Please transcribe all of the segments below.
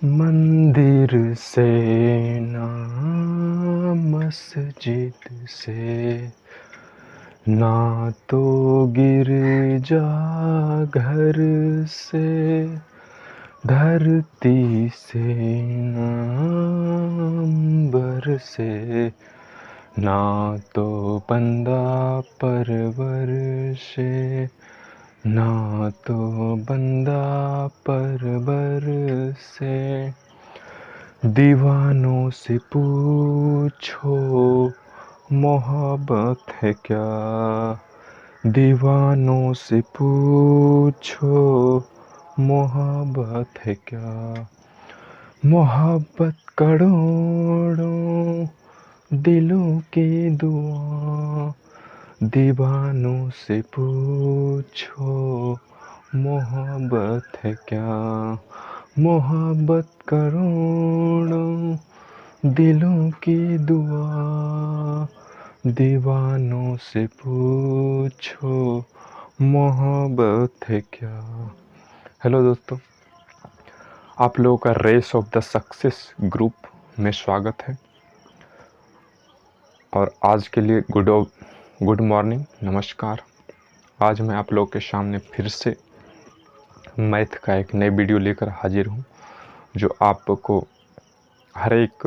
मंदिर से ना मस्जिद से ना तो गिरजा घर से, धरती से ना अंबर से, ना तो बंदा परवर से, ना तो बंदा परवर से। दीवानों से पूछो मोहब्बत है क्या, दीवानों से पूछो मोहब्बत है क्या। मोहब्बत करोड़ों दिलों की दुआ, दीवानों से पूछो मोहब्बत है क्या। मोहब्बत करोड़ों दिलों की दुआ, दीवानों से पूछो मोहब्बत है क्या। हेलो दोस्तों, आप लोगों का race of the success group में स्वागत है। और आज के लिए गुड मॉर्निंग, नमस्कार। आज मैं आप लोगों के सामने फिर से मैथ का एक नई वीडियो लेकर हाजिर हूँ, जो आपको हर एक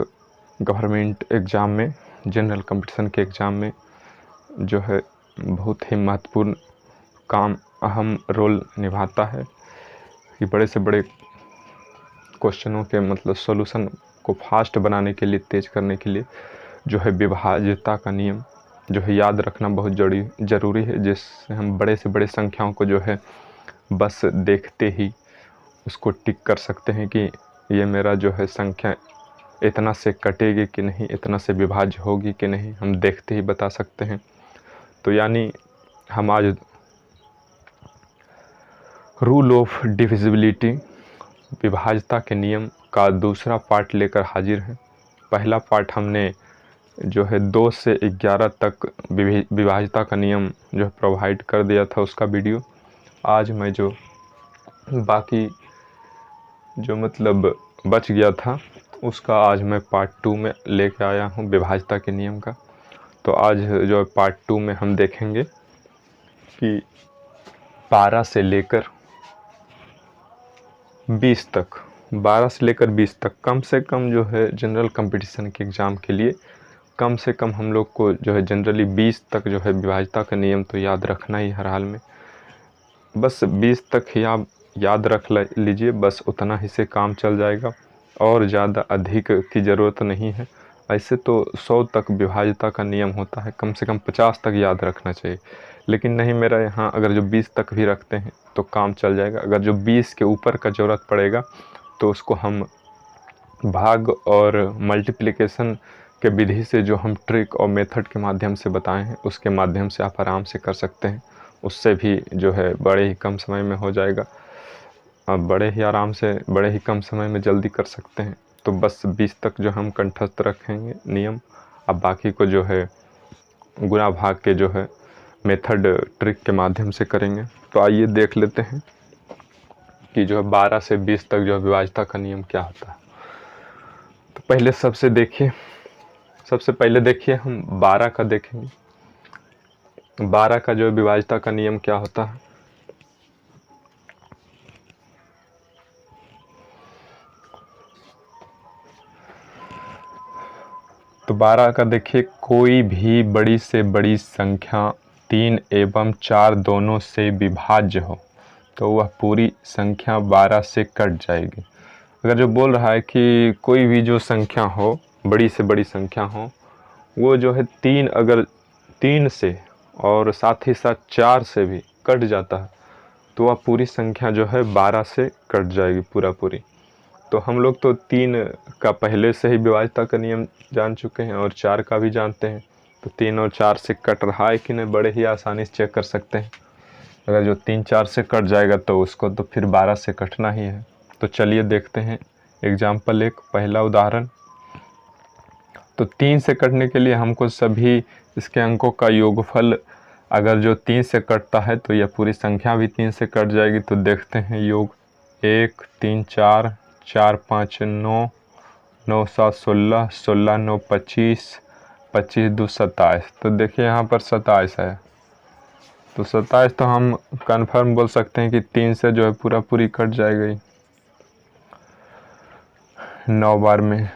गवर्नमेंट एग्ज़ाम में, जनरल कंपटीशन के एग्ज़ाम में जो है बहुत ही महत्वपूर्ण काम, अहम रोल निभाता है। कि बड़े से बड़े क्वेश्चनों के मतलब सॉल्यूशन को फास्ट बनाने के लिए, तेज़ करने के लिए जो है विभाज्यता का नियम जो है याद रखना बहुत ज़रूरी है, जिससे हम बड़े से बड़े संख्याओं को जो है बस देखते ही उसको टिक कर सकते हैं कि ये मेरा जो है संख्या इतना से कटेगी कि नहीं, इतना से विभाज्य होगी कि नहीं, हम देखते ही बता सकते हैं। तो यानी हम आज रूल ऑफ डिविजिबिलिटी, विभाज्यता के नियम का दूसरा पार्ट लेकर हाजिर हैं। पहला पार्ट हमने जो है 2 से 11 तक विभाज्यता का नियम जो है प्रोवाइड कर दिया था, उसका वीडियो। आज मैं जो बाकी जो मतलब बच गया था उसका आज मैं पार्ट 2 में लेके आया हूँ, विभाज्यता के नियम का। तो आज जो पार्ट 2 में हम देखेंगे कि 12 से लेकर 20 तक, 12 से लेकर 20 तक कम से कम जो है जनरल कंपटीशन के एग्ज़ाम के लिए कम से कम हम लोग को जो है जनरली 20 तक जो है विभाज्यता का नियम तो याद रखना ही हर हाल में। बस 20 तक ही आप याद रख लीजिए, बस उतना ही से काम चल जाएगा और ज़्यादा अधिक की ज़रूरत नहीं है। ऐसे तो 100 तक विभाज्यता का नियम होता है, कम से कम 50 तक याद रखना चाहिए। लेकिन नहीं, मेरा यहाँ अगर जो 20 तक भी रखते हैं तो काम चल जाएगा। अगर जो 20 के ऊपर का ज़रूरत पड़ेगा तो उसको हम भाग और मल्टीप्लिकेशन के विधि से, जो हम ट्रिक और मेथड के माध्यम से बताए हैं, उसके माध्यम से आप आराम से कर सकते हैं। उससे भी जो है बड़े ही कम समय में हो जाएगा। आप बड़े ही आराम से, बड़े ही कम समय में जल्दी कर सकते हैं। तो बस 20 तक जो हम कंठस्थ रखेंगे नियम, अब बाकी को जो है गुणा भाग के जो है मेथड, ट्रिक के माध्यम से करेंगे। तो आइए देख लेते हैं कि जो है 12 से 20 तक जो है विभाज्यता का नियम क्या होता है। तो पहले सबसे पहले देखिए हम 12 का देखेंगे। 12 का जो विभाज्यता का नियम क्या होता है। तो 12 का देखिए, कोई भी बड़ी से बड़ी संख्या 3 एवं 4 दोनों से विभाज्य हो तो वह पूरी संख्या 12 से कट जाएगी। अगर जो बोल रहा है कि कोई भी जो संख्या हो, बड़ी से बड़ी संख्या हो, वो जो है 3, अगर 3 से और साथ ही साथ 4 से भी कट जाता है तो वह पूरी संख्या जो है 12 से कट जाएगी पूरी। तो हम लोग तो 3 का पहले से ही विभाज्यता का नियम जान चुके हैं और 4 का भी जानते हैं। तो 3 और 4 से कट रहा है कि नहीं, बड़े ही आसानी से चेक कर सकते हैं। अगर जो 3 4 से कट जाएगा तो उसको तो फिर 12 से कटना ही है। तो चलिए देखते हैं एग्जाम्पल, एक पहला उदाहरण। तो 3 से कटने के लिए हमको सभी इसके अंकों का योगफल, अगर जो 3 से कटता है तो यह पूरी संख्या भी 3 से कट जाएगी। तो देखते हैं योग 1 3 4 4 5 9, 9 7 16, 16 9 25, 25 2 27। तो देखिए यहाँ पर 27 है, तो 27 तो हम कन्फर्म बोल सकते हैं कि 3 से जो है पूरा पूरी कट जाएगी 9 बार में।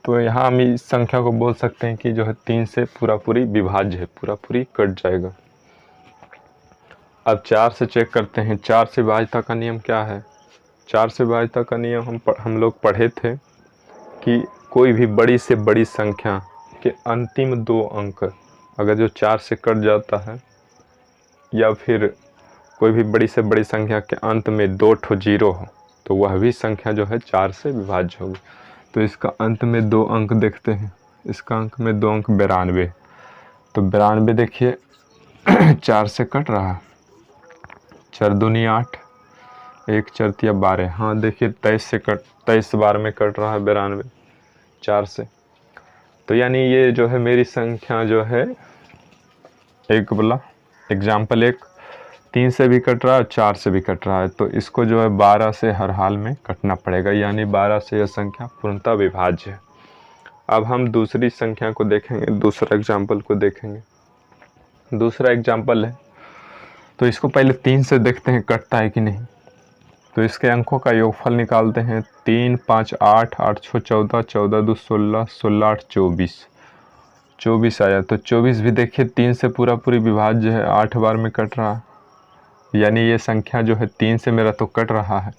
तो यहाँ हम इस संख्या को बोल सकते हैं कि जो है 3 से पूरा पूरी विभाज्य है, पूरा पूरी कट जाएगा। अब 4 से चेक करते हैं, 4 से विभाज्यता का नियम क्या है। 4 से विभाज्यता का नियम हम लोग पढ़े थे कि कोई भी बड़ी से बड़ी संख्या के अंतिम 2 अंक अगर जो 4 से कट जाता है, या फिर कोई भी बड़ी से बड़ी संख्या के अंत में 2 ठो 0 हो, तो वह भी संख्या जो है 4 से विभाज्य होगी। तो इसका अंत में 2 अंक देखते हैं, इसका अंक में 2 अंक 92। तो 92 देखिए 4 से कट रहा है, 4 दूनी 8, 1 4 तिया 12। हाँ देखिए 23 बार में कट रहा है 92 4 से। तो यानी ये जो है मेरी संख्या जो है एक बोला एग्जाम्पल 1 3 से भी कट रहा है, 4 से भी कट रहा है, तो इसको जो है 12 से हर हाल में कटना पड़ेगा, यानी 12 से यह संख्या पूर्णतः विभाज्य है। अब हम दूसरी संख्या को देखेंगे, दूसरा एग्जाम्पल को देखेंगे। दूसरा एग्जाम्पल है, तो इसको पहले 3 से देखते हैं कटता है कि नहीं। तो इसके अंकों का योगफल निकालते हैं, 3 5 8, 8 6 14, 14 2 16, 16 8 24, 24 आया। तो 24 भी देखिए 3 से पूरा पूरी विभाज्य है, 8 बार में कट रहा है, यानी ये संख्या जो है 3 से मेरा तो कट रहा है।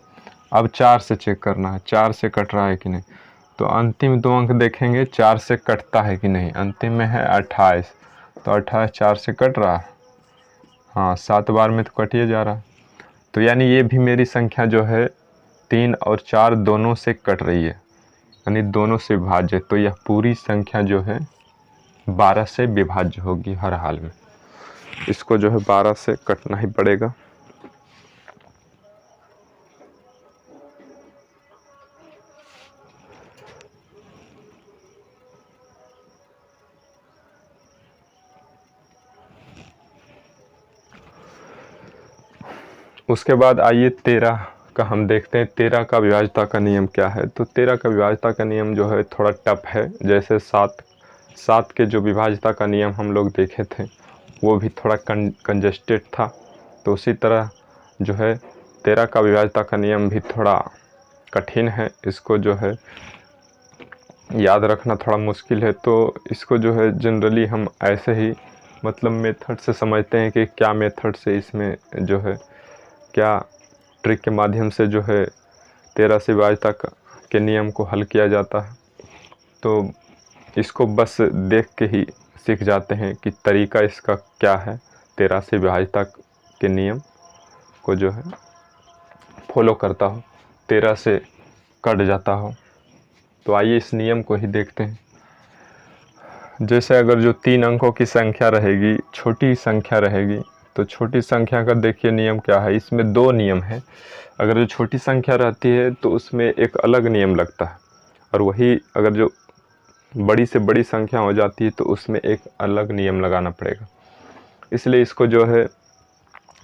अब 4 से चेक करना है, 4 से कट रहा है कि नहीं। तो अंतिम 2 अंक देखेंगे 4 से कटता है कि नहीं। अंतिम में है 28, तो 28 4 से कट रहा है, हाँ 7 बार में तो कटिए जा रहा है। तो यानी ये भी मेरी संख्या जो है 3 और 4 दोनों से कट रही है, यानी दोनों से विभाज्य। तो यह पूरी संख्या जो है 12 से विभाज्य होगी हर हाल में। इसको जो है 12 से कटना ही पड़ेगा। उसके बाद आइए 13 का हम देखते हैं, 13 का विभाज्यता का नियम क्या है। तो 13 का विभाज्यता का नियम जो है थोड़ा टफ है, जैसे 7 के जो विभाज्यता का नियम हम लोग देखे थे वो भी थोड़ा कंजस्टेड था। तो उसी तरह जो है 13 का विभाज्यता का नियम भी थोड़ा कठिन है, इसको जो है याद रखना थोड़ा मुश्किल है। तो इसको जो है जनरली हम ऐसे ही मतलब मेथड से समझते हैं कि क्या मेथड से इसमें जो है क्या ट्रिक के माध्यम से जो है 13 से विभाज्यता के नियम को हल किया जाता है। तो इसको बस देख के ही सीख जाते हैं कि तरीका इसका क्या है, 13 से विभाज्यता के नियम को जो है फॉलो करता हो, 13 से कट जाता हो। तो आइए इस नियम को ही देखते हैं। जैसे अगर जो 3 अंकों की संख्या रहेगी, छोटी संख्या रहेगी, तो छोटी संख्या का देखिए नियम क्या है। इसमें 2 नियम है। अगर जो छोटी संख्या रहती है तो उसमें एक अलग नियम लगता है, और वही अगर जो बड़ी से बड़ी संख्या हो जाती है तो उसमें एक अलग नियम लगाना पड़ेगा। इसलिए इसको जो है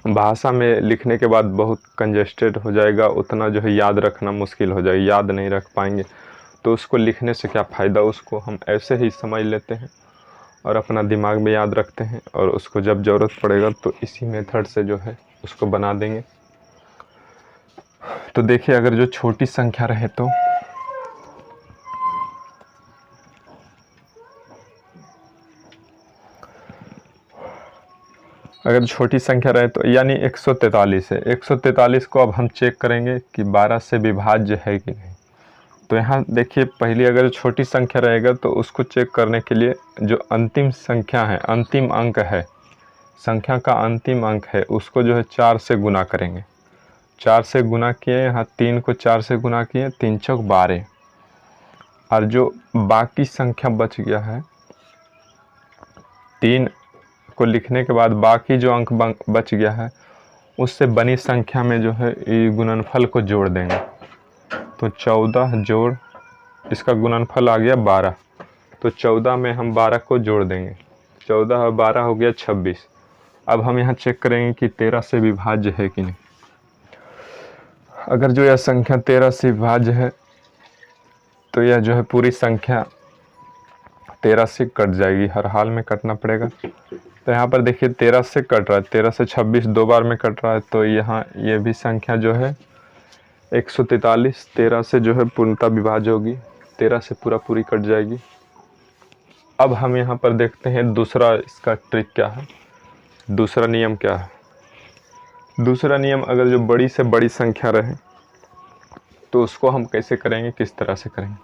भाषा में लिखने के बाद बहुत कंजेस्टेड हो जाएगा, उतना जो है याद रखना मुश्किल हो जाएगा, याद नहीं रख पाएंगे। तो उसको लिखने से क्या फ़ायदा, उसको हम ऐसे ही समझ लेते हैं और अपना दिमाग में याद रखते हैं, और उसको जब ज़रूरत पड़ेगा तो इसी मेथड से जो है उसको बना देंगे। तो देखिए अगर जो छोटी संख्या रहे तो अगर छोटी संख्या रहे तो यानी 143 है। 143 को अब हम चेक करेंगे कि 12 से विभाज्य है कि नहीं। तो यहाँ देखिए पहली अगर छोटी संख्या रहेगा तो उसको चेक करने के लिए जो अंतिम संख्या है, अंतिम अंक है, संख्या का अंतिम अंक है, उसको जो है 4 से गुना करेंगे। 4 से गुना किए, यहाँ 3 को 4 से गुना किए, 3 चौक 12। और जो बाकी संख्या बच गया है, 3 को लिखने के बाद बाकी जो अंक बच गया है उससे बनी संख्या में जो है ये गुणनफल को जोड़ देंगे। तो 14 जोड़ इसका गुणनफल आ गया 12, तो 14 में हम 12 को जोड़ देंगे, 14 और 12 हो गया 26। अब हम यहाँ चेक करेंगे कि 13 से विभाज्य है कि नहीं। अगर जो यह संख्या 13 से विभाज्य है तो यह जो है पूरी संख्या 13 से कट जाएगी, हर हाल में कटना पड़ेगा। तो यहाँ पर देखिए 13 से कट रहा है, 13 से 26 दो बार में कट रहा है, तो यहाँ ये भी संख्या जो है 143 13 से जो है पूर्णतः विभाज्य होगी, 13 से पूरा पूरी कट जाएगी। अब हम यहाँ पर देखते हैं दूसरा इसका ट्रिक क्या है, दूसरा नियम क्या है। दूसरा नियम, अगर जो बड़ी से बड़ी संख्या रहे तो उसको हम कैसे करेंगे, किस तरह से करेंगे।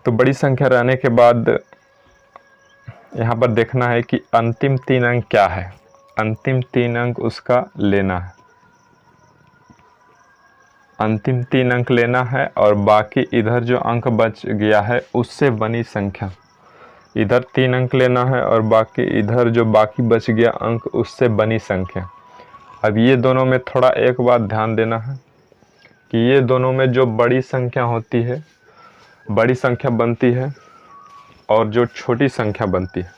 तो बड़ी संख्या रहने के बाद यहाँ पर देखना है कि अंतिम 3 अंक क्या है, अंतिम 3 अंक उसका लेना है, अंतिम 3 अंक लेना है और बाकी इधर जो अंक बच गया है उससे बनी संख्या, इधर 3 अंक लेना है और बाकी इधर जो बाकी बच गया अंक उससे बनी संख्या। अब ये दोनों में थोड़ा एक बात ध्यान देना है कि ये दोनों में जो बड़ी संख्या होती है, बड़ी संख्या बनती है और जो छोटी संख्या बनती है,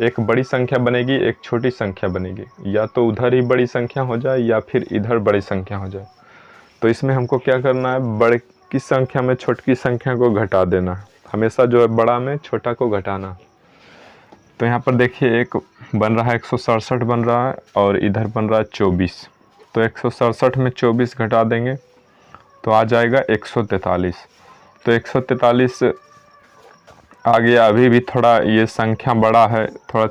एक बड़ी संख्या बनेगी एक छोटी संख्या बनेगी, या तो उधर ही बड़ी संख्या हो जाए या फिर इधर बड़ी संख्या हो जाए। तो इसमें हमको क्या करना है, बड़े की संख्या में छोटी संख्या को घटा देना है, हमेशा जो है बड़ा में छोटा को घटाना। तो यहाँ पर देखिए एक बन रहा है 167 बन रहा है और इधर बन रहा है 24, तो 167 में 24 घटा देंगे तो आ जाएगा 143। तो 143 आ गया। अभी भी थोड़ा ये संख्या बड़ा है, थोड़ा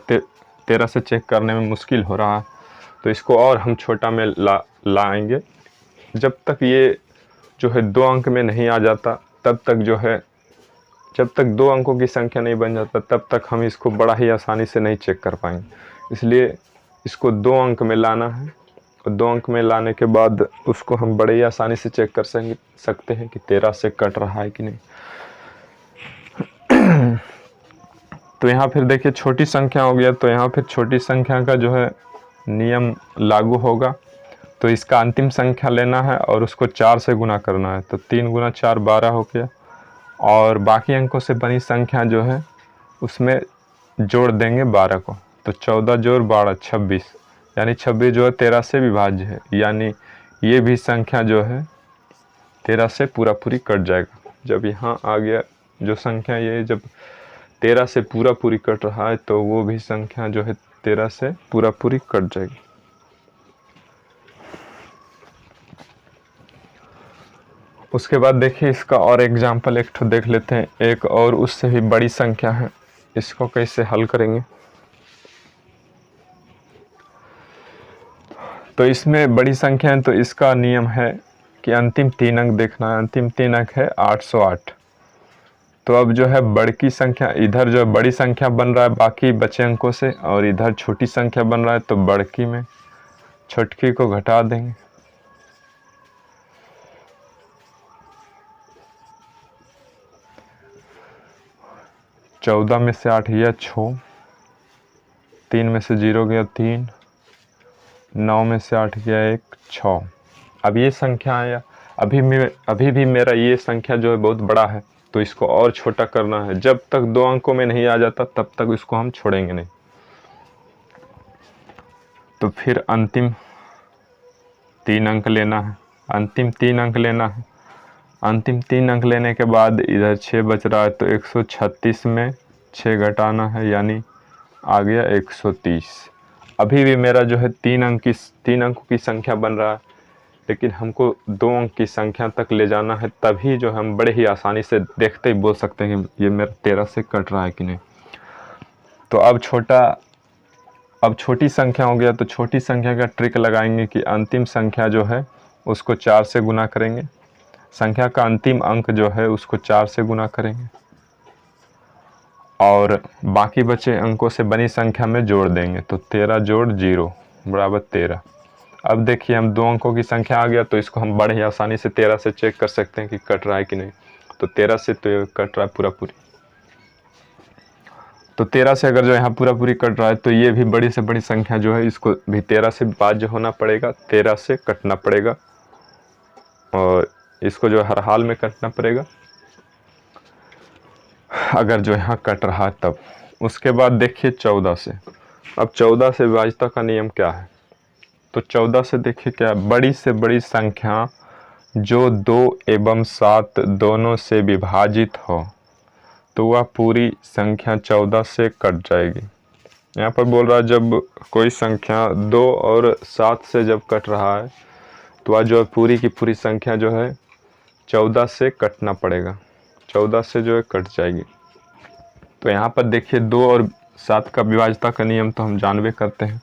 13 से चेक करने में मुश्किल हो रहा है, तो इसको और हम छोटा में लाएंगे। जब तक ये जो है 2 अंक में नहीं आ जाता तब तक जो है, जब तक 2 अंकों की संख्या नहीं बन जाता तब तक हम इसको बड़ा ही आसानी से नहीं चेक कर पाएंगे। इसलिए इसको 2 अंक में लाना है और 2 अंक में लाने के बाद उसको हम बड़े ही आसानी से चेक कर सकते हैं कि 13 से कट रहा है कि नहीं। तो यहाँ फिर देखिए छोटी संख्या हो गया, तो यहाँ फिर छोटी संख्या का जो है नियम लागू होगा। तो इसका अंतिम संख्या लेना है और उसको 4 से गुना करना है, तो 3 गुना 4 12 हो गया और बाकी अंकों से बनी संख्या जो है उसमें जोड़ देंगे 12 को, तो 14 जोड़ 12 26, यानी 26 जो है 13 से विभाज्य है, यानी ये भी संख्या जो है 13 से पूरा पूरी कट जाएगा। जब यहाँ आ गया जो संख्या, ये जब 13 से पूरा पूरी कट रहा है तो वो भी संख्या जो है 13 से पूरा पूरी कट जाएगी। उसके बाद देखिए इसका और एग्जाम्पल एक ठो देख लेते हैं, एक और उससे भी बड़ी संख्या है, इसको कैसे हल करेंगे। तो इसमें बड़ी संख्या है तो इसका नियम है कि अंतिम 3 अंक देखना है, अंतिम 3 अंक है 808। तो अब जो है बड़ी संख्या, इधर जो बड़ी संख्या बन रहा है बाकी बचे अंकों से और इधर छोटी संख्या बन रहा है, तो बड़की में छोटकी को घटा देंगे। चौदह में से 8 गया 6, 3 में से 0 गया 3, 9 में से 8 गया 1 6। अब ये संख्या आया, अभी भी मेरा ये संख्या जो है बहुत बड़ा है, तो इसको और छोटा करना है। जब तक 2 अंकों में नहीं आ जाता तब तक इसको हम छोड़ेंगे नहीं। तो फिर अंतिम 3 अंक लेना है, अंतिम 3 अंक लेना है। अंतिम 3 अंक लेने के बाद इधर 6 बच रहा है, तो 136 में 6 घटाना है, यानी आ गया 130। अभी भी मेरा जो है 3 अंकों की संख्या बन रहा है, लेकिन हमको 2 अंक की संख्या तक ले जाना है, तभी जो हम बड़े ही आसानी से देखते ही बोल सकते हैं कि ये मेरा 13 से कट रहा है कि नहीं। तो अब छोटी संख्या हो गया, तो छोटी संख्या का ट्रिक लगाएंगे कि अंतिम संख्या जो है उसको 4 से गुना करेंगे, संख्या का अंतिम अंक जो है उसको 4 से गुना करेंगे और बाकी बचे अंकों से बनी संख्या में जोड़ देंगे। तो 13 जोड़ 0 बराबर 13। अब देखिए हम 2 अंकों की संख्या आ गया, तो इसको हम बड़े ही आसानी से 13 से चेक कर सकते हैं कि कट रहा है कि नहीं। तो 13 से तो ये कट रहा है पूरा पूरी। तो 13 से अगर जो यहाँ पूरा पूरी कट रहा है, तो ये भी बड़ी से बड़ी संख्या जो है इसको भी 13 से विभाज्य होना पड़ेगा, 13 से कटना पड़ेगा और इसको जो हर हाल में कटना पड़ेगा अगर जो यहाँ कट रहा है तब। उसके बाद देखिए 14 से, अब 14 से विभाज्यता का नियम क्या है। तो 14 से देखिए क्या, बड़ी से बड़ी संख्या जो 2 एवं 7 दोनों से विभाजित हो तो वह पूरी संख्या 14 से कट जाएगी। यहाँ पर बोल रहा है जब कोई संख्या 2 और 7 से जब कट रहा है तो वह जो है पूरी की पूरी संख्या जो है 14 से कटना पड़ेगा, 14 से जो है कट जाएगी। तो यहाँ पर देखिए 2 और 7 का विभाज्यता का नियम तो हम जानबे करते हैं।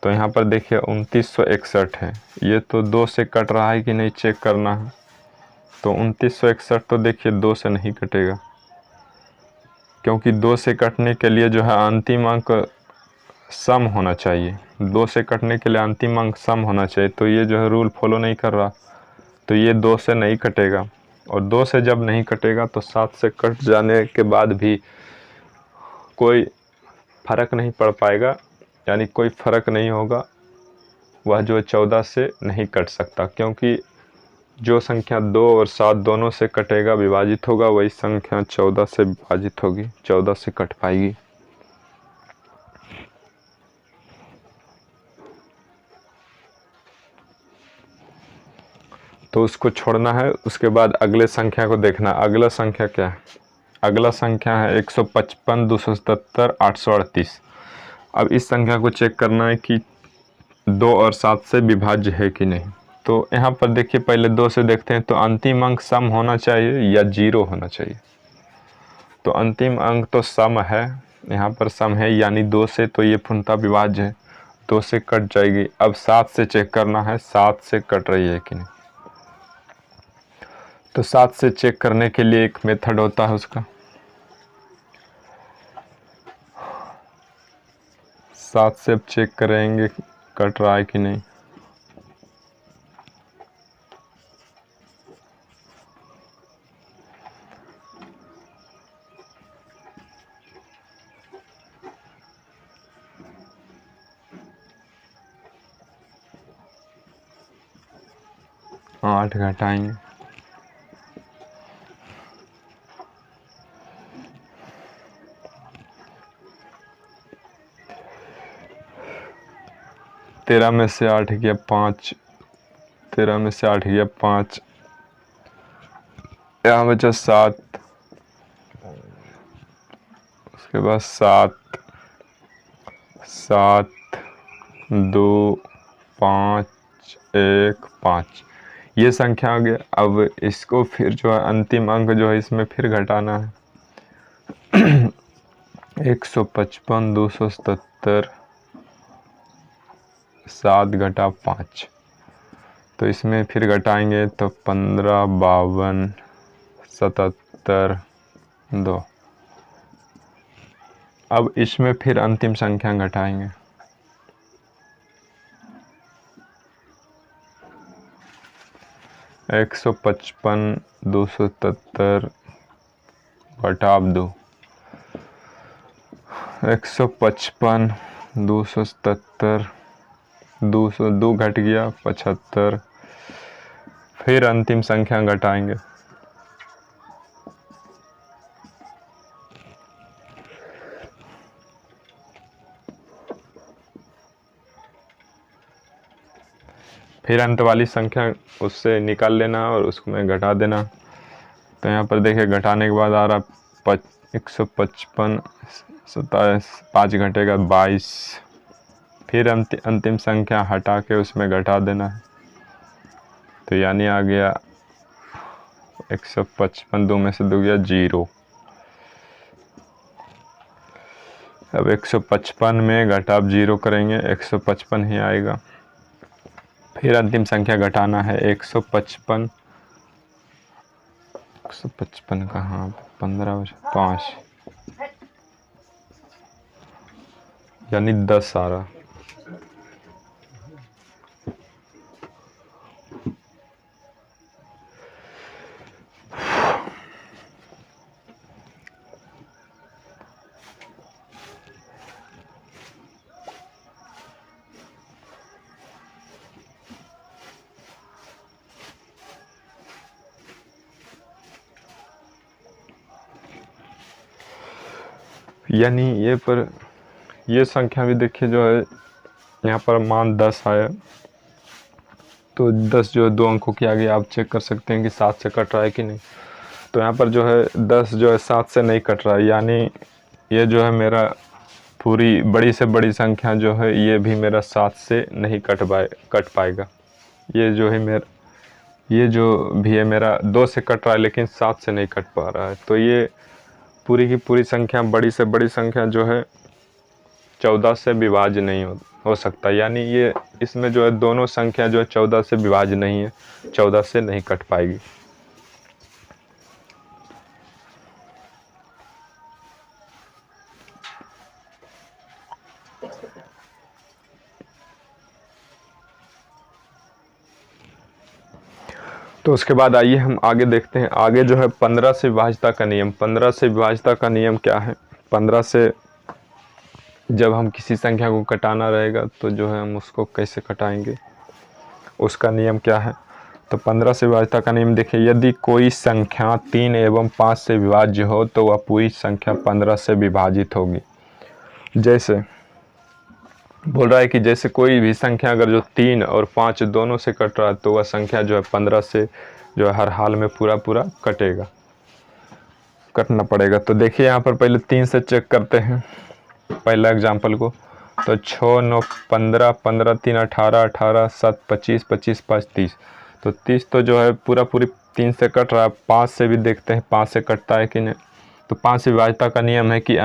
तो यहाँ पर देखिए 2961 है, ये तो 2 से कट रहा है कि नहीं चेक करना है। तो 2961 तो देखिए 2 से नहीं कटेगा, क्योंकि 2 से कटने के लिए जो है अंतिम अंक सम होना चाहिए। 2 से कटने के लिए अंतिम अंक सम होना चाहिए, तो ये जो है रूल फॉलो नहीं कर रहा, तो ये 2 से नहीं कटेगा। और 2 से जब नहीं कटेगा तो 7 से कट जाने के बाद भी कोई फ़र्क नहीं पड़ पाएगा, यानी कोई फ़र्क नहीं होगा, वह जो है 14 से नहीं कट सकता, क्योंकि जो संख्या 2 और 7 दोनों से कटेगा, विभाजित होगा, वही संख्या 14 से विभाजित होगी, 14 से कट पाएगी। तो उसको छोड़ना है, उसके बाद अगले संख्या को देखना। अगला संख्या क्या है? अगला संख्या है 155 277 838। अब इस संख्या को चेक करना है कि 2 और 7 से विभाज्य है कि नहीं। तो यहाँ पर देखिए पहले 2 से देखते हैं, तो अंतिम अंक सम होना चाहिए या 0 होना चाहिए। तो अंतिम अंक तो सम है, यहाँ पर सम है, यानी 2 से तो ये पूर्णतः विभाज्य है, 2 से कट जाएगी। अब 7 से चेक करना है 7 से कट रही है कि नहीं। तो 7 से चेक करने के लिए एक मेथड होता है उसका, 7 से अब चेक करेंगे कट रहा है कि नहीं। हाँ 8 घटाएंगे, तेरह में से 8 गया 5, 13 में से 8 गया 5, यहाँ बचा 7, उसके बाद 7 7 2 5 1 5, ये संख्या आ गया। अब इसको फिर जो है अंतिम अंक जो है इसमें फिर घटाना है। 155 277 7 घटा 5, तो इसमें फिर घटाएंगे तो 15 52 77 2। अब इसमें फिर अंतिम संख्या घटाएंगे, 155 277 घटा 2, 155 277 202 घट गया 75, फिर अंतिम संख्या घटाएंगे, फिर अंत वाली संख्या उससे निकाल लेना और उसको में घटा देना। तो यहाँ पर देखिए घटाने के बाद आ रहा 155 27, 5 घटेगा 22, फिर अंतिम संख्या हटा के उसमें घटा देना है। तो यानी आ गया 155, 2 में से 2 गया 0। अब 155 में घटा 0 करेंगे 155 ही आएगा। फिर अंतिम संख्या घटाना है 155, 155 कहाँ, 15 5, यानी 10 आ रहा। यानी ये संख्या भी देखिए जो है यहाँ पर मान 10 आया, तो 10 जो है 2 अंकों के आगे आप चेक कर सकते हैं कि 7 से कट रहा है कि नहीं। तो यहाँ पर जो है 10 जो है 7 से नहीं कट रहा है, यानी ये जो है मेरा पूरी बड़ी से बड़ी संख्या जो है ये भी मेरा 7 से नहीं कट पाएगा। ये जो है मेरा, ये जो भी है मेरा 2 से कट रहा है लेकिन 7 से नहीं कट पा रहा है। तो ये पूरी की पूरी संख्या, बड़ी से बड़ी संख्या जो है 14 से विभाज्य नहीं हो सकता, यानी ये इसमें जो है दोनों संख्या जो है 14 से विभाज्य नहीं है, 14 से नहीं कट पाएगी। तो उसके बाद आइए हम आगे देखते हैं। आगे जो है 15 से विभाज्यता का नियम। 15 से विभाज्यता का नियम क्या है? 15 से जब हम किसी संख्या को कटाना रहेगा तो जो है हम उसको कैसे कटाएंगे, उसका नियम क्या है? तो 15 से विभाज्यता का नियम देखिए, यदि कोई संख्या 3 एवं 5 से विभाज्य हो तो वह पूरी संख्या 15 से विभाजित होगी। जैसे बोल रहा है कि जैसे कोई भी संख्या अगर जो 3 और 5 दोनों से कट रहा है तो वह संख्या जो है 15 से जो है हर हाल में पूरा कटना पड़ेगा। तो देखिए यहाँ पर पहले 3 से चेक करते हैं पहला एग्जाम्पल को। तो 6 9 15, 15 3 18, 18 7 25, 25 5 30। तो 30 तो जो है पूरी 3 से कट रहा है। 5 से भी देखते हैं 5 से कटता है कि नहीं। तो 5 से विभाज्यता का नियम है कि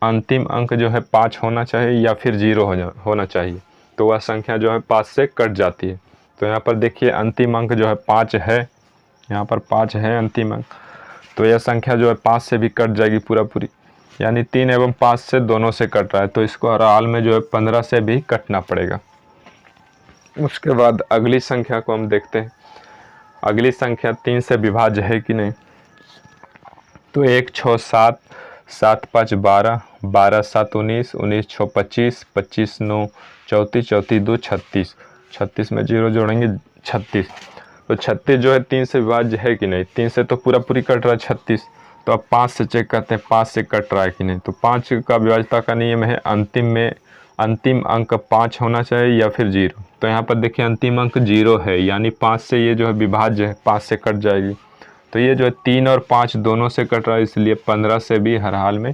अंतिम अंक जो है 5 होना चाहिए या फिर 0 होना चाहिए, तो वह संख्या जो है 5 से कट जाती है। तो यहाँ पर देखिए अंतिम अंक जो है 5 है, यहाँ पर 5 है अंतिम अंक, तो यह संख्या जो है 5 से भी कट जाएगी पूरी, यानी 3 एवं 5 से दोनों से कट रहा है, तो इसको हर हाल में जो है 15 से भी कटना पड़ेगा। उसके बाद अगली संख्या को हम देखते हैं। अगली संख्या 3 से विभाज्य है कि नहीं। तो 1 6 7, 7 5 12, 12 7 19, 19 6 25, 25 9 34, 34 2 36, 36 में 0 जोड़ेंगे 36। तो 36 जो है 3 से विभाज्य है कि नहीं। 3 से तो पूरी कट रहा है 36। तो अब 5 से चेक करते हैं 5 से कट रहा है कि नहीं। तो 5 का विभाज्यता का नियम है अंतिम अंक 5 होना चाहिए या फिर 0। तो यहाँ पर देखिए अंतिम अंक 0 है, यानी 5 से ये जो है विभाज्य है, 5 से कट जाएगी। तो ये जो है 3 और 5 दोनों से कट रहा है, इसलिए 15 से भी हर हाल में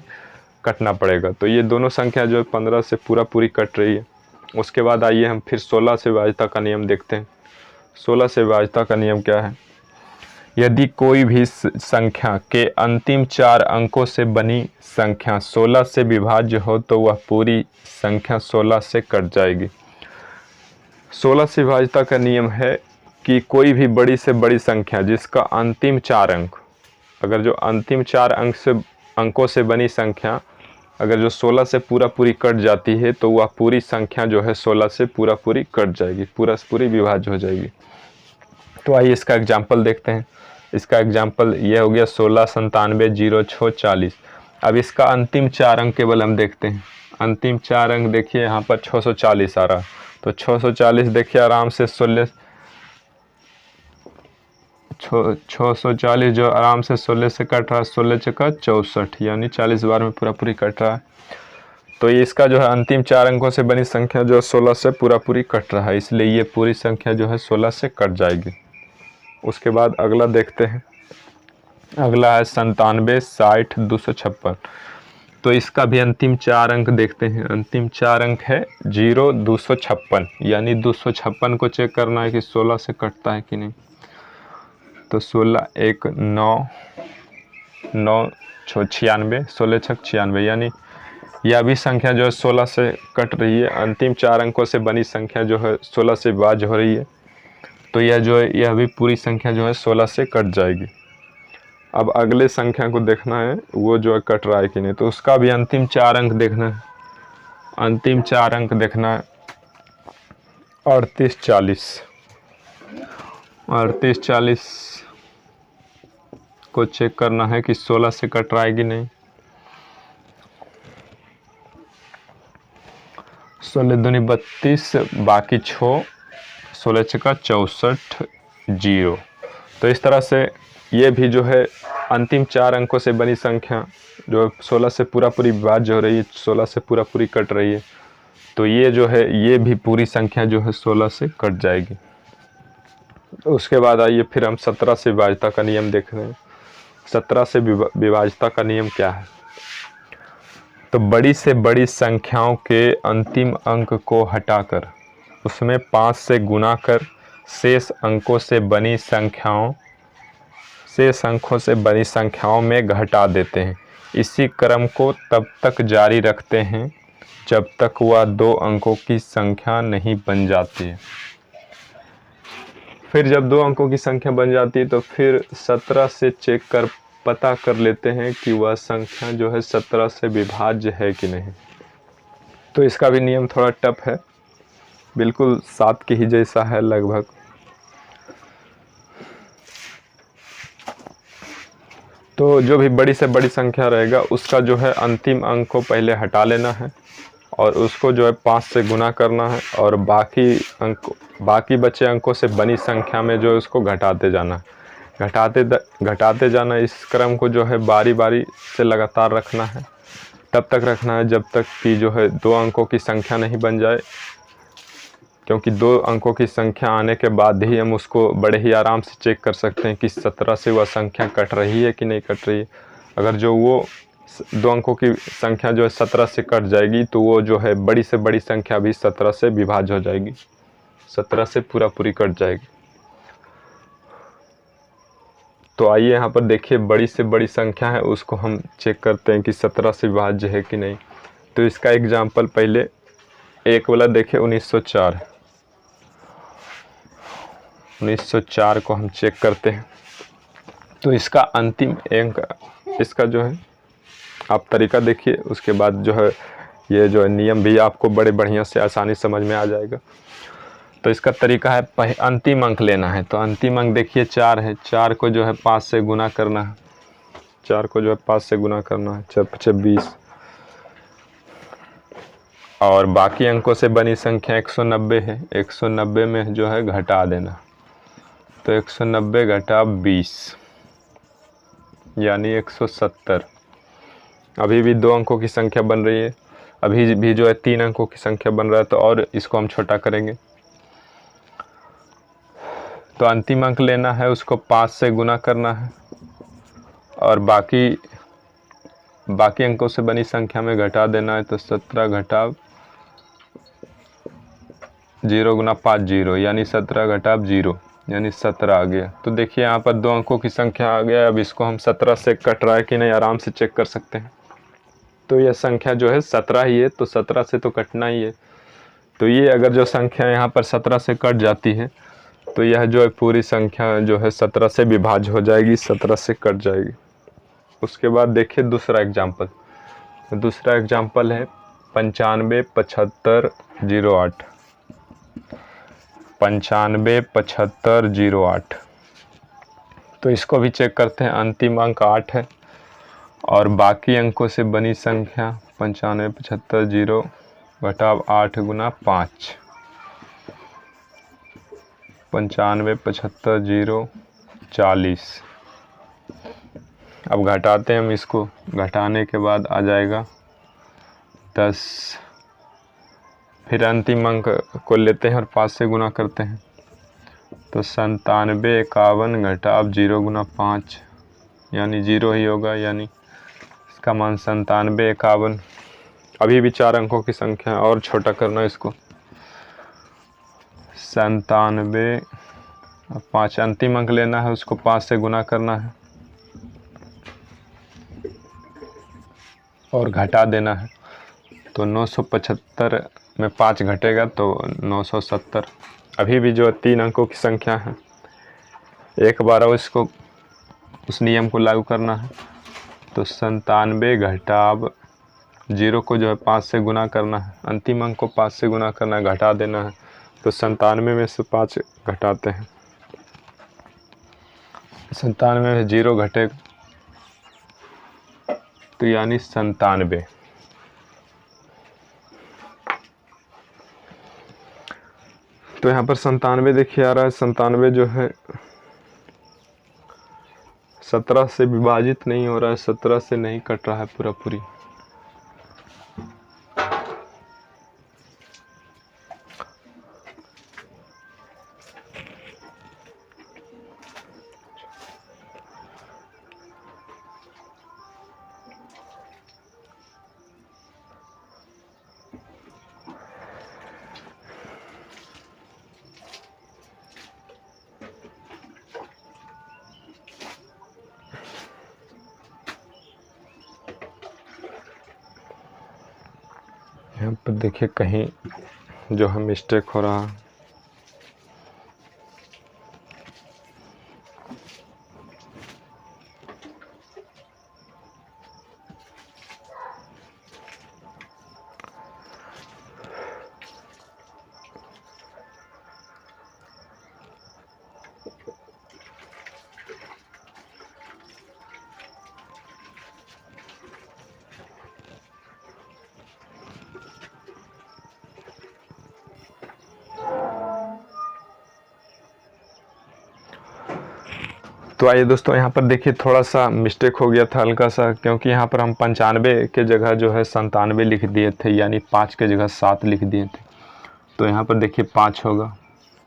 कटना पड़ेगा। तो ये दोनों संख्या जो है 15 से पूरी कट रही है। उसके बाद आइए हम फिर 16 से विभाज्यता का नियम देखते हैं। 16 से विभाज्यता का नियम क्या है? यदि कोई भी संख्या के अंतिम 4 अंकों से बनी संख्या 16 से विभाज्य हो तो वह पूरी संख्या 16 से कट जाएगी। 16 से विभाज्यता का नियम है कि कोई भी बड़ी से बड़ी संख्या जिसका अंतिम 4 अंक, अगर जो अंतिम 4 अंकों से बनी संख्या अगर जो 16 से पूरी कट जाती है तो वह पूरी संख्या जो है 16 से पूरी कट जाएगी, पूरी विभाज्य हो जाएगी। तो आइए इसका एग्जाम्पल देखते हैं। इसका एग्जाम्पल ये हो गया 16 97 0 6 40। अब इसका अंतिम 4 अंक केवल हम देखते हैं। अंतिम 4 अंक देखिए यहाँ पर 640 आ रहा। तो 640 देखिए आराम से 640 जो आराम से 16 से कट रहा है, 16 चौका 64, यानी 40 बार में पूरी कट रहा है। तो ये इसका जो है अंतिम 4 अंकों से बनी संख्या जो 16 से पूरी कट रहा है, इसलिए ये पूरी संख्या जो है 16 से कट जाएगी। उसके बाद अगला देखते हैं। अगला है 97 60 256। तो इसका भी अंतिम 4 अंक देखते हैं। अंतिम 4 अंक है 0 256, यानी 256 को चेक करना है कि 16 से कटता है कि नहीं। तो 16 1 9 9 96, 16 6 96, यानी यह भी संख्या जो है 16 से कट रही है। अंतिम 4 अंकों से बनी संख्या जो है 16 से विभाज्य हो रही है, तो यह जो है यह भी पूरी संख्या जो है 16 से कट जाएगी। अब अगले संख्या को देखना है वो जो है कट रहा है कि नहीं। तो उसका भी अंतिम 4 अंक देखना है। अंतिम 4 अंक देखना है 38 40। 38 40 को चेक करना है कि 16 से कट रहा है कि नहीं। 16 दूनी 32, बाकी 6, 16 छक्का 64 0। तो इस तरह से ये भी जो है अंतिम 4 अंकों से बनी संख्या जो 16 से पूरी विभाज्य हो रही है, 16 से पूरी कट रही है। तो ये जो है ये भी पूरी संख्या जो है 16 से कट जाएगी। तो उसके बाद आइए फिर हम 17 से विभाज्यता का नियम देख रहे हैं। 17 से विभाज्यता का नियम क्या है? तो बड़ी से बड़ी संख्याओं के अंतिम अंक को हटाकर उसमें 5 से गुना कर शेष अंकों से बनी संख्याओं में घटा देते हैं। इसी क्रम को तब तक जारी रखते हैं जब तक वह 2 अंकों की संख्या नहीं बन जाती है। फिर जब 2 अंकों की संख्या बन जाती है तो फिर 17 से चेक कर पता कर लेते हैं कि वह संख्या जो है 17 से विभाज्य है कि नहीं। तो इसका भी नियम थोड़ा टफ है, बिल्कुल 7 के ही जैसा है लगभग। तो जो भी बड़ी से बड़ी संख्या रहेगा उसका जो है अंतिम अंक को पहले हटा लेना है और उसको जो है 5 से गुना करना है और बाकी बचे अंकों से बनी संख्या में जो है उसको घटाते जाना घटाते जाना। इस क्रम को जो है बारी बारी से लगातार रखना है, तब तक रखना है जब तक कि जो है 2 अंकों की संख्या नहीं बन जाए, क्योंकि 2 अंकों की संख्या आने के बाद ही हम उसको बड़े ही आराम से चेक कर सकते हैं कि 17 से वह संख्या कट रही है कि नहीं कट रही है। अगर जो वो 2 अंकों की संख्या जो है 17 से कट जाएगी तो वो जो है बड़ी से बड़ी संख्या भी 17 से विभाज्य हो जाएगी, 17 से पूरी कट जाएगी। तो आइए यहाँ पर देखिए बड़ी से बड़ी संख्या है उसको हम चेक करते हैं कि 17 से विभाज्य है कि नहीं। तो इसका एग्जाम्पल पहले एक वाला देखिए 1904 को हम चेक करते हैं। तो इसका अंतिम अंक, इसका जो है आप तरीका देखिए, उसके बाद जो है ये जो है नियम भी आपको बड़े बढ़िया से आसानी समझ में आ जाएगा। तो इसका तरीका है अंतिम अंक लेना है। तो अंतिम अंक देखिए 4 है, 4 को जो है 5 से गुना करना है, 4 को जो है 5 से गुना करना है, 4 × 20 और बाकी अंकों से बनी संख्या 190 है, 190 में जो है घटा देना। तो 190 घटा 20 यानी 170। अभी भी 2 अंकों की संख्या बन रही है, अभी भी जो है 3 अंकों की संख्या बन रहा है, तो और इसको हम छोटा करेंगे। तो अंतिम अंक लेना है, उसको 5 से गुना करना है और बाकी अंकों से बनी संख्या में घटा देना है। तो 17 घटा 0 × 5 0 यानी 17 घटा 0 यानी 17 आ गया। तो देखिए यहाँ पर 2 अंकों की संख्या आ गया। अब इसको हम 17 से कट रहा है कि नहीं आराम से चेक कर सकते हैं। तो यह संख्या जो है 17 ही है, तो 17 से तो कटना ही है। तो ये अगर जो संख्या यहाँ पर 17 से कट जाती है तो यह जो है पूरी संख्या जो है 17 से विभाज्य हो जाएगी, 17 से कट जाएगी। उसके बाद देखिए दूसरा एग्जाम्पल है 95 75 08। 95 75 08। तो इसको भी चेक करते हैं। अंतिम अंक 8 है और बाकी अंकों से बनी संख्या 95 75 0 घटा 8 × 5। 95 75 0 40। अब घटाते हैं हम इसको, घटाने के बाद आ जाएगा 10। फिर अंतिम अंक को लेते हैं और 5 से गुना करते हैं। तो 97 51 घटा 0 × 5 यानी 0 ही होगा, यानी इसका मान 97 51। अभी भी 4 अंकों की संख्या और छोटा करना है इसको। 97 और 5 अंतिम अंक लेना है, उसको 5 से गुना करना है और घटा देना है। तो 975 में 5 घटेगा तो 970। अभी भी जो 3 अंकों की संख्या है, एक बार और इसको उस नियम को लागू करना है। तो 97 घटा 0 को जो है 5 से गुना करना है, अंतिम अंक को 5 से गुना करना है, घटा देना है। तो 97 में से 5 घटाते हैं, 97 में 0 घटेगा तो यानी 97। तो यहाँ पर 97 देखिए आ रहा है। 97 जो है 17 से विभाजित नहीं हो रहा है, 17 से नहीं कट रहा है पूरी। यहाँ पर देखिए कहीं जो है मिस्टेक हो रहा है। तो आइए दोस्तों, यहाँ पर देखिए थोड़ा सा मिस्टेक हो गया था हल्का सा, क्योंकि यहाँ पर हम 95 के जगह जो है 97 लिख दिए थे, यानी 5 के जगह 7 लिख दिए थे। तो यहाँ पर देखिए 5 होगा,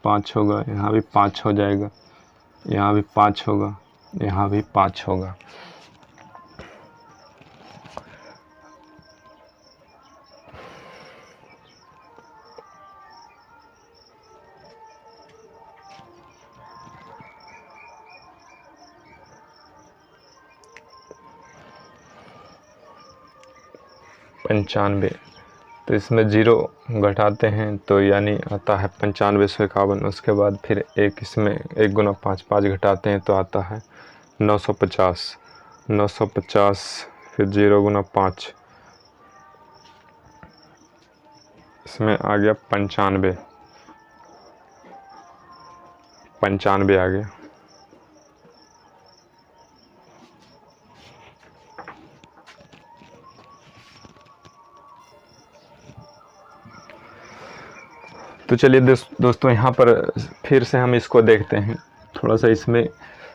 5 होगा, यहाँ भी 5 हो जाएगा, यहाँ भी 5 होगा, यहाँ भी 5 होगा। पंचानवे, तो इसमें 0 घटाते हैं तो यानी आता है 9551। उसके बाद फिर एक इसमें 1 गुना 5, 5 घटाते हैं तो आता है 950, 950, फिर 0 गुना 5, इसमें आ गया 95, 95 आ गया। तो चलिए दोस्तों यहाँ पर फिर से हम इसको देखते हैं। थोड़ा सा इसमें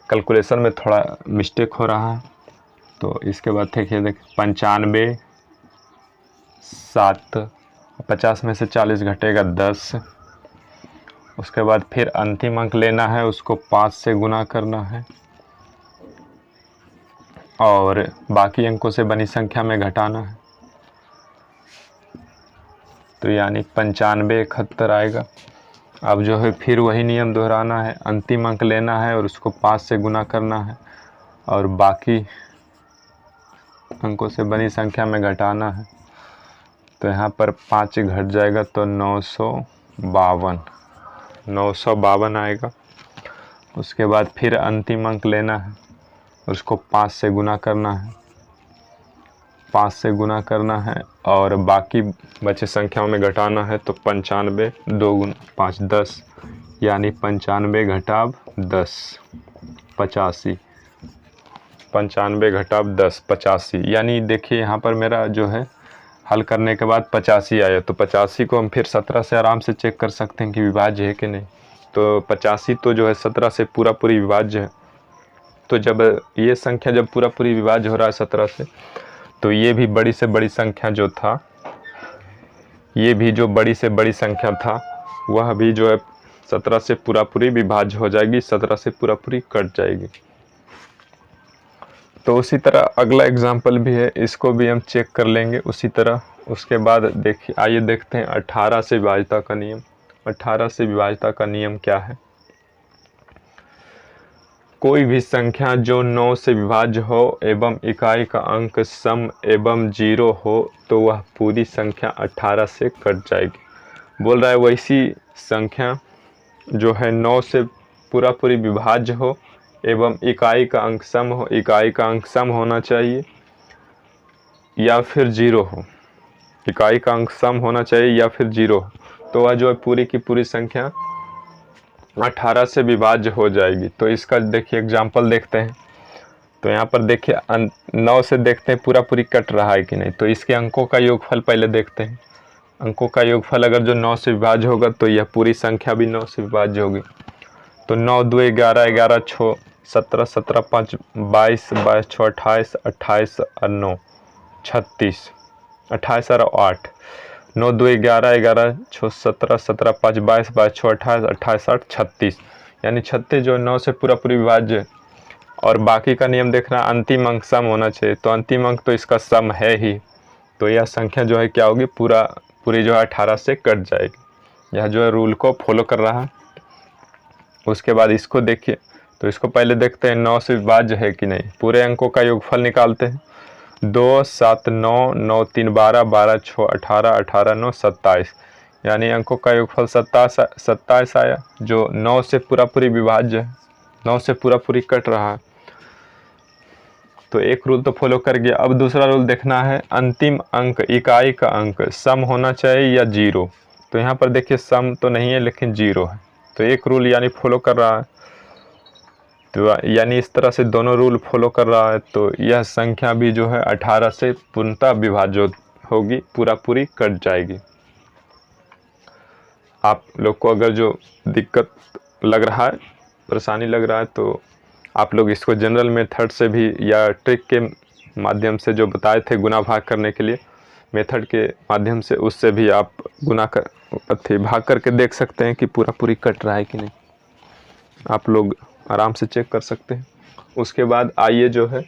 कैलकुलेशन में थोड़ा मिस्टेक हो रहा है। तो इसके बाद देखिए 95, 7, 50 में से 40 घटेगा 10। उसके बाद फिर अंतिम अंक लेना है, उसको 5 से गुना करना है और बाकी अंकों से बनी संख्या में घटाना है। तो यानी 95 71 आएगा। अब जो है फिर वही नियम दोहराना है, अंतिम अंक लेना है और उसको 5 से गुना करना है और बाकी अंकों से बनी संख्या में घटाना है। तो यहाँ पर 5 घट जाएगा तो 952, 952 आएगा। उसके बाद फिर अंतिम अंक लेना है, उसको 5 से गुना करना है, 5 से गुना करना है और बाकी बचे संख्याओं में घटाना है। तो 95, 2 गुना 5 10, यानी 95 घटाव 10 85, 95 घटाव 10 85। यानी देखिए यहाँ पर मेरा जो है हल करने के बाद 85 आया। तो 85 को हम फिर 17 से आराम से चेक कर सकते हैं कि विभाज्य है कि नहीं। तो 85 तो जो है 17 से पूरी विभाज्य है। तो जब ये संख्या जब पूरी विभाज्य हो रहा है 17 से, तो ये भी बड़ी से बड़ी संख्या जो था, ये भी जो बड़ी से बड़ी संख्या था वह भी जो है 17 से पूरी विभाज्य हो जाएगी, 17 से पूरी कट जाएगी। तो उसी तरह अगला एग्जाम्पल भी है, इसको भी हम चेक कर लेंगे उसी तरह। उसके बाद देखिए आइए देखते हैं 18 से विभाज्यता का नियम। 18 से विभाज्यता का नियम क्या है? कोई भी संख्या जो 9 से विभाज्य हो एवं इकाई का अंक सम एवं 0 हो तो वह पूरी संख्या 18 से कट जाएगी। बोल रहा है वैसी संख्या जो है 9 से पूरी विभाज्य हो एवं इकाई का अंक सम हो, इकाई का अंक सम होना चाहिए या फिर 0 हो, इकाई का अंक सम होना चाहिए या फिर 0 हो, तो वह जो है पूरी की पूरी संख्या 18 से विभाज्य हो जाएगी। तो इसका देखिए एग्जाम्पल देखते हैं। तो यहाँ पर देखिए 9 से देखते हैं पूरी कट रहा है कि नहीं। तो इसके अंकों का योगफल पहले देखते हैं। अंकों का योगफल अगर जो 9 से विभाज्य होगा तो यह पूरी संख्या भी 9 से विभाज्य होगी। तो 9 2 11, 11 6 17, 17 5 22, 22 6 28, 28 और 9 36, 28 और 8, 9 2 11, 11 6 17, 17 5 22, 22 6 28, 28 8 36, यानी 36 जो 9 से पूरी विभाज्य। और बाकी का नियम देख रहा है, अंतिम अंक सम होना चाहिए। तो अंतिम अंक तो इसका सम है ही, तो यह संख्या जो है क्या होगी, पूरी जो है 18 से कट जाएगी। यह जो है रूल को फॉलो कर रहा है। उसके बाद इसको देखिए, तो इसको पहले देखते हैं 9 से विभाज्य है कि नहीं। पूरे अंकों का योगफल निकालते हैं। 2 7 9 9 3 12 12 6 18 18 9 27, यानी अंकों का योगफल 27 आया, जो 9 से पूरा पूरी विभाज्य है, 9 से पूरा पूरी कट रहा है। तो एक रूल तो फॉलो कर गया। अब दूसरा रूल देखना है, अंतिम अंक इकाई का अंक सम होना चाहिए या जीरो। तो यहाँ पर देखिए सम तो नहीं है लेकिन जीरो है, तो एक रूल यानी फॉलो कर रहा है। तो यानी इस तरह से दोनों रूल फॉलो कर रहा है, तो यह संख्या भी जो है 18 से पूर्णतः विभाज्य होगी, पूरा पूरी कट जाएगी। आप लोग को अगर जो दिक्कत लग रहा है, परेशानी लग रहा है, तो आप लोग इसको जनरल मेथड से भी या ट्रिक के माध्यम से जो बताए थे गुना भाग करने के लिए मेथड के माध्यम से, उससे भी आप भाग करके देख सकते हैं कि पूरा पूरी कट रहा है कि नहीं। आप लोग आराम से चेक कर सकते हैं। उसके बाद आइए जो है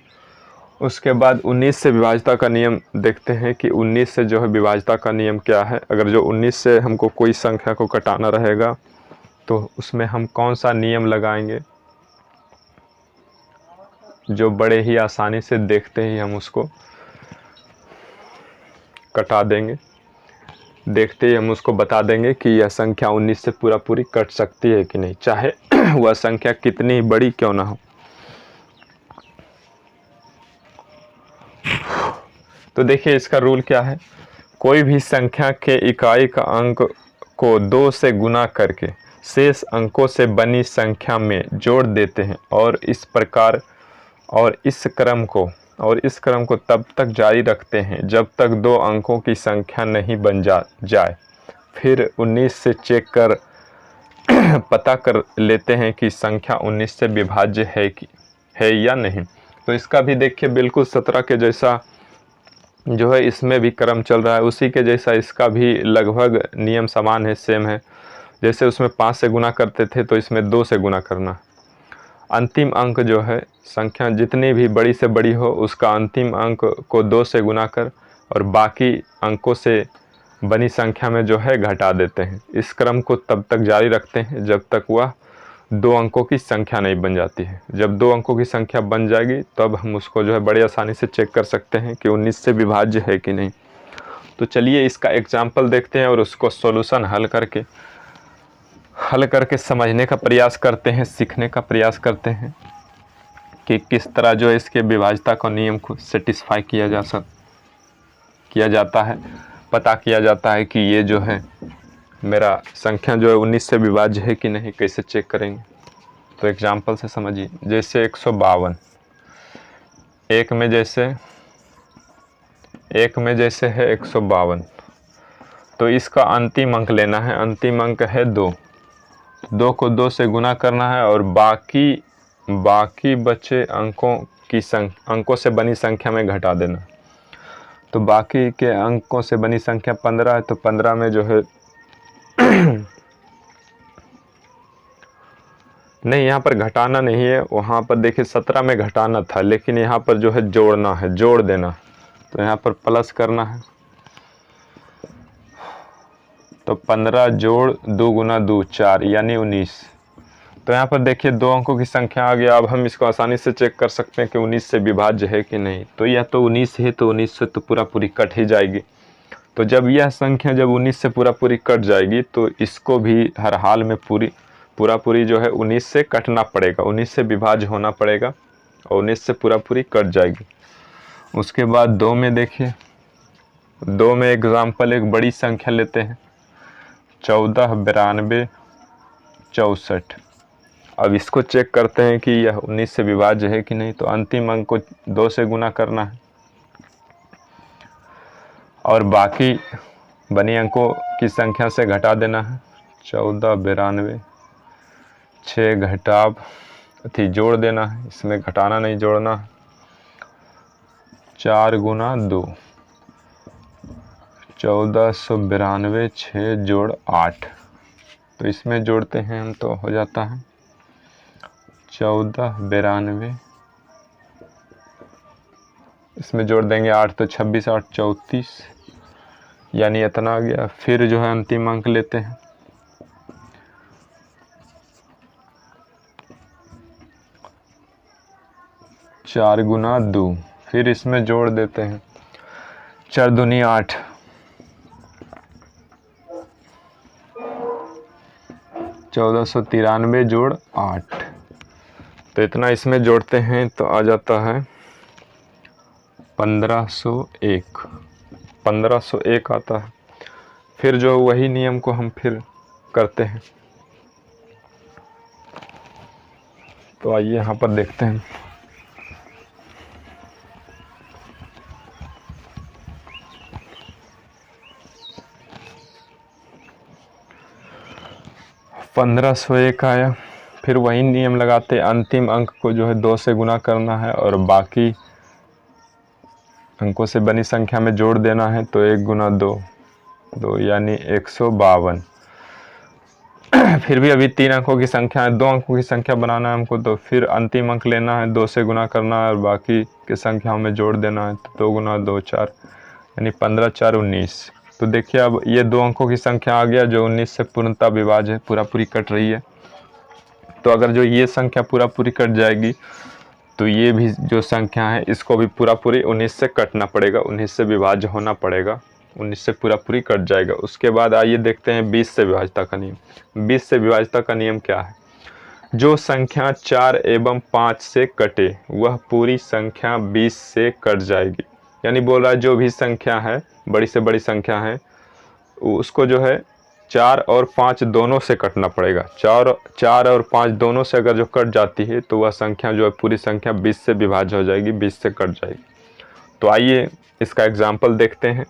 उसके बाद 19 से विभाज्यता का नियम देखते हैं कि 19 से जो है विभाज्यता का नियम क्या है। अगर जो 19 से हमको कोई संख्या को घटाना रहेगा तो उसमें हम कौन सा नियम लगाएंगे, जो बड़े ही आसानी से देखते ही हम उसको कटा देंगे, देखते ही हम उसको बता देंगे कि यह संख्या 19 से पूरा पूरी कट सकती है कि नहीं, चाहे वह संख्या कितनी बड़ी क्यों ना हो। तो देखिए इसका रूल क्या है, कोई भी संख्या के इकाई का अंक को 2 से गुना करके शेष अंकों से बनी संख्या में जोड़ देते हैं और इस क्रम को तब तक जारी रखते हैं जब तक 2 अंकों की संख्या नहीं बन जाए। फिर 19 से चेक कर पता कर लेते हैं कि संख्या 19 से विभाज्य है या नहीं। तो इसका भी देखिए बिल्कुल 17 के जैसा जो है इसमें भी क्रम चल रहा है, उसी के जैसा इसका भी लगभग नियम समान है, सेम है। जैसे उसमें 5 से गुना करते थे तो इसमें 2 से गुना करना। अंतिम अंक जो है संख्या जितनी भी बड़ी से बड़ी हो उसका अंतिम अंक को 2 से गुना कर और बाकी अंकों से बनी संख्या में जो है घटा देते हैं। इस क्रम को तब तक जारी रखते हैं जब तक वह 2 अंकों की संख्या नहीं बन जाती है। जब 2 अंकों की संख्या बन जाएगी तब हम उसको जो है बड़ी आसानी से चेक कर सकते हैं कि 19 से विभाज्य है कि नहीं। तो चलिए इसका एग्जाम्पल देखते हैं और उसको सॉल्यूशन हल करके समझने का प्रयास करते हैं, सीखने का प्रयास करते हैं कि किस तरह जो है इसके विभाज्यता का नियम को सेटिस्फाई किया जाता है, पता किया जाता है कि ये जो है मेरा संख्या जो है 19 से विभाज्य है कि नहीं, कैसे चेक करेंगे। तो एग्जाम्पल से समझिए, जैसे 152 एक में जैसे है 152, तो इसका अंतिम अंक लेना है। अंतिम अंक है 2 को 2 से गुना करना है और बाकी बचे अंकों से बनी संख्या में घटा देना। तो बाकी के अंकों से बनी संख्या 15 है, तो 15 में जो है नहीं, यहाँ पर घटाना नहीं है, वहाँ पर देखिए 17 में घटाना था, लेकिन यहाँ पर जो है जोड़ना है, जोड़ देना। तो यहाँ पर प्लस करना है, तो 15 जोड़ 2 गुना 2 4 यानी 19। तो यहाँ पर देखिए 2 अंकों की संख्या आ गया। अब हम इसको आसानी से चेक कर सकते हैं कि 19 से विभाज्य है कि नहीं। तो यह तो 19 है, तो 19 से तो पूरा पूरी कट ही जाएगी। तो जब यह संख्या जब 19 से पूरा पूरी कट जाएगी तो इसको भी हर हाल में पूरा पूरी जो है 19 से कटना पड़ेगा, 19 से विभाज्य होना पड़ेगा और 19 से पूरा पूरी कट जाएगी। उसके बाद 2 में देखिए, 2 में एग्जाम्पल एक बड़ी संख्या लेते हैं, 14 92 64। अब इसको चेक करते हैं कि यह 19 से विभाज्य है कि नहीं। तो अंतिम अंक को 2 से गुना करना है और बाकी बनी अंकों की संख्या से घटा देना है। 14 92 6 घटाव जोड़ देना है, इसमें घटाना नहीं जोड़ना है। 4 गुना 2 1492 6 जोड़ 8, तो इसमें जोड़ते हैं हम तो हो जाता है 14 92, इसमें जोड़ देंगे 8 तो 26 8 34, यानी इतना आ गया। फिर जो है अंतिम अंक लेते हैं, 4 गुना 2 फिर इसमें जोड़ देते हैं 4 दूनी 8, 1493 जोड़ 8, तो इतना इसमें जोड़ते हैं तो आ जाता है 1501, 1501 आता है। फिर जो वही नियम को हम फिर करते हैं, तो आइए यहाँ पर देखते हैं। पंद्रह सौ एक आया। फिर वही नियम लगाते, अंतिम अंक को जो है 2 से गुना करना है और बाकी अंकों से बनी संख्या में जोड़ देना है। तो 1 गुना 2, 2 यानी 152। फिर भी अभी 3 अंकों की संख्या है, 2 अंकों की संख्या बनाना है हमको, तो फिर अंतिम अंक लेना है, 2 से गुना करना है और बाकी के संख्याओं में जोड़ देना है। तो 2 गुना 2 4 यानी 15 4 19। तो देखिए अब ये 2 अंकों की संख्या आ गया जो 19 से पूर्णतः विभाज्य है, पूरा पूरी कट रही है। तो अगर जो ये संख्या पूरा पूरी कट जाएगी तो ये भी जो संख्या है इसको भी पूरा पूरी 19 से कटना पड़ेगा, 19 से विभाज्य होना पड़ेगा, 19 से पूरा पूरी कट जाएगा। उसके बाद आइए देखते हैं 20 से विभाज्यता का नियम। 20 से विभाज्यता का नियम क्या है? जो संख्या 4 एवं 5 से कटे वह पूरी संख्या 20 से कट जाएगी। यानी बोल रहा है जो भी संख्या है, बड़ी से बड़ी संख्या है, उसको जो है 4 और 5 दोनों से कटना पड़ेगा। 4 और 5 दोनों से अगर जो कट जाती है तो वह संख्या जो है पूरी संख्या 20 से विभाज्य हो जाएगी, 20 से कट जाएगी। तो आइए इसका एग्जाम्पल देखते हैं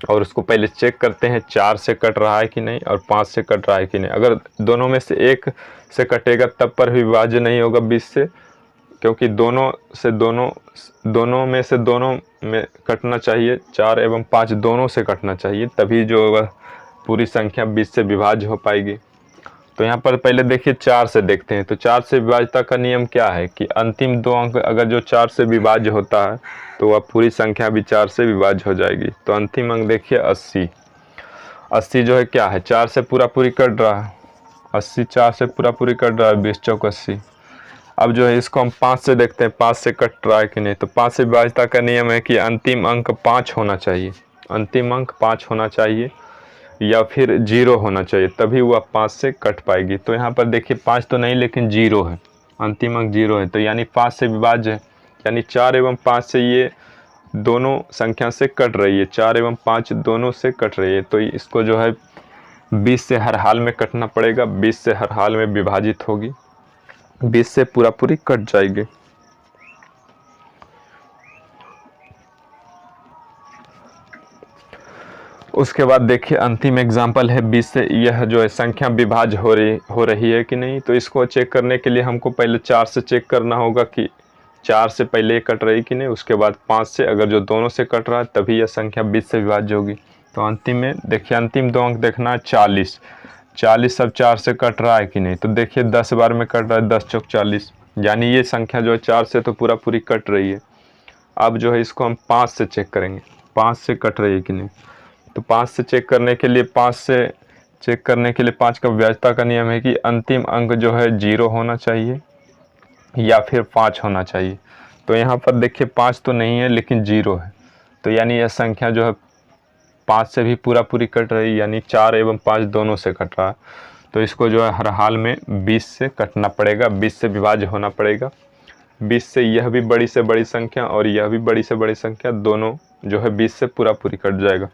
और उसको पहले चेक करते हैं 4 से कट रहा है कि नहीं और 5 से कट रहा है कि नहीं। अगर दोनों में से एक से कटेगा तब पर भी विभाज्य नहीं होगा 20 से, क्योंकि दोनों में से दोनों में कटना चाहिए, 4 एवं 5 दोनों से कटना चाहिए, तभी जो वह पूरी संख्या 20 से विभाज्य हो पाएगी। तो यहाँ पर पहले देखिए 4 से देखते हैं। तो 4 से विभाज्यता का नियम क्या है कि अंतिम 2 अंक अगर जो 4 से विभाज्य होता है तो वह पूरी संख्या भी 4 से विभाज्य हो जाएगी। तो अंतिम अंक देखिए 80। 80 जो है क्या है, 4 से पूरा पूरी कट रहा है, 80 4 से पूरा पूरी कट रहा है, 20 चौक 80। अब जो है इसको हम 5 से देखते हैं, 5 से कट रहा है कि नहीं। तो 5 से विभाज्यता का नियम है कि अंतिम अंक 5 होना चाहिए, अंतिम अंक 5 होना चाहिए या फिर 0 होना चाहिए, तभी वह 5 से कट पाएगी। तो यहाँ पर देखिए 5 तो नहीं लेकिन 0 है, अंतिम अंक 0 है, तो यानी 5 से विभाज्य है। यानी 4 एवं 5 से ये दोनों संख्या से कट रही है, 4 एवं 5 दोनों से कट रही है। तो इसको जो है 20 से हर हाल में कटना पड़ेगा, 20 से हर हाल में विभाजित होगी, 20 से पूरा पूरी कट जाएगी। उसके बाद देखिए अंतिम एग्जाम्पल है 20 से, यह जो है संख्या विभाज्य हो रही है कि नहीं। तो इसको चेक करने के लिए हमको पहले 4 से चेक करना होगा कि 4 से पहले कट रही कि नहीं। उसके बाद 5 से, अगर जो दोनों से कट रहा है तभी यह संख्या 20 से विभाज्य होगी। तो अंतिम में देखिए अंतिम 2 अंक देखना है 40। 40 सब 4 से कट रहा है कि नहीं। तो देखिए 10 बार में कट रहा है, 10 चौक 40, यानी ये संख्या जो है 4 से तो पूरा पूरी कट रही है। अब जो है इसको हम 5 से चेक करेंगे, 5 से कट रही है कि नहीं। तो 5 से चेक करने के लिए 5 का विभाज्यता का नियम है कि अंतिम अंक जो है 0 होना चाहिए या फिर 5 होना चाहिए। तो यहाँ पर देखिए 5 तो नहीं है लेकिन 0 है, तो यानी यह संख्या जो है 5 से भी पूरा पूरी कट रही है, यानी 4 एवं 5 दोनों से कट रहा है। तो इसको जो है हर हाल में 20 से कटना पड़ेगा, 20 से विभाज्य होना पड़ेगा। 20 से यह भी बड़ी से बड़ी संख्या और यह भी बड़ी से बड़ी संख्या, दोनों जो है 20 से पूरा पूरी कट जाएगा।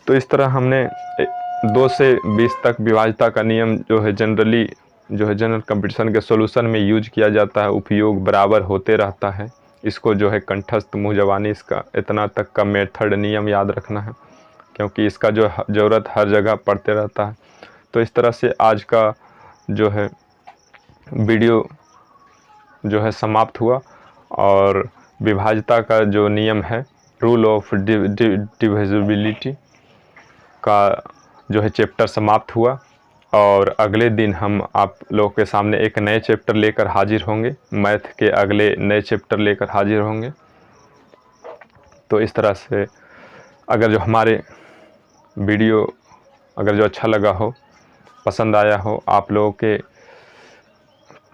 तो इस तरह हमने 2 से 20 तक विभाज्यता का नियम जो है जनरल कंपटीशन के सॉल्यूशन में यूज किया जाता है, उपयोग बराबर होते रहता है। इसको जो है कंठस्थ मुँह ज़बानी इसका इतना तक का मेथड नियम याद रखना है, क्योंकि इसका जो ज़रूरत हर जगह पड़ते रहता है। तो इस तरह से आज का जो है वीडियो जो है समाप्त हुआ और विभाज्यता का जो नियम है, रूल ऑफ डिविजिबिलिटी का जो है चैप्टर समाप्त हुआ। और अगले दिन हम आप लोगों के सामने एक नए चैप्टर लेकर हाजिर होंगे, मैथ के अगले नए चैप्टर लेकर हाजिर होंगे। तो इस तरह से अगर जो हमारे वीडियो अगर जो अच्छा लगा हो, पसंद आया हो, आप लोगों के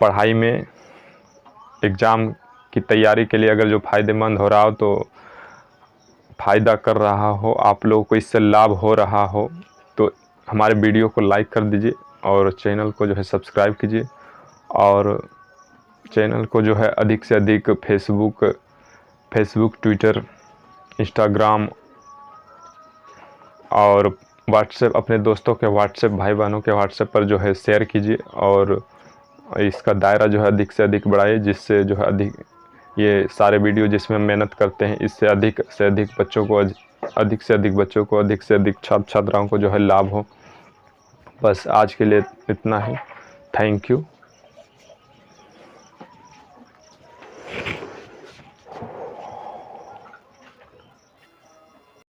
पढ़ाई में एग्ज़ाम की तैयारी के लिए अगर जो फ़ायदेमंद हो रहा हो, तो फ़ायदा कर रहा हो, आप लोगों को इससे लाभ हो रहा हो, तो हमारे वीडियो को लाइक कर दीजिए और चैनल को जो है सब्सक्राइब कीजिए। और चैनल को जो है अधिक से अधिक फेसबुक, ट्विटर, इंस्टाग्राम और व्हाट्सएप, अपने दोस्तों के व्हाट्सएप, भाई बहनों के व्हाट्सएप पर जो है शेयर कीजिए और इसका दायरा जो है अधिक से अधिक बढ़ाइए, जिससे जो है ये सारे वीडियो जिसमें हम मेहनत करते हैं, इससे अधिक से अधिक बच्चों को, अधिक से अधिक छात्र छात्राओं को जो है लाभ हो। बस आज के लिए इतना ही। Thank you.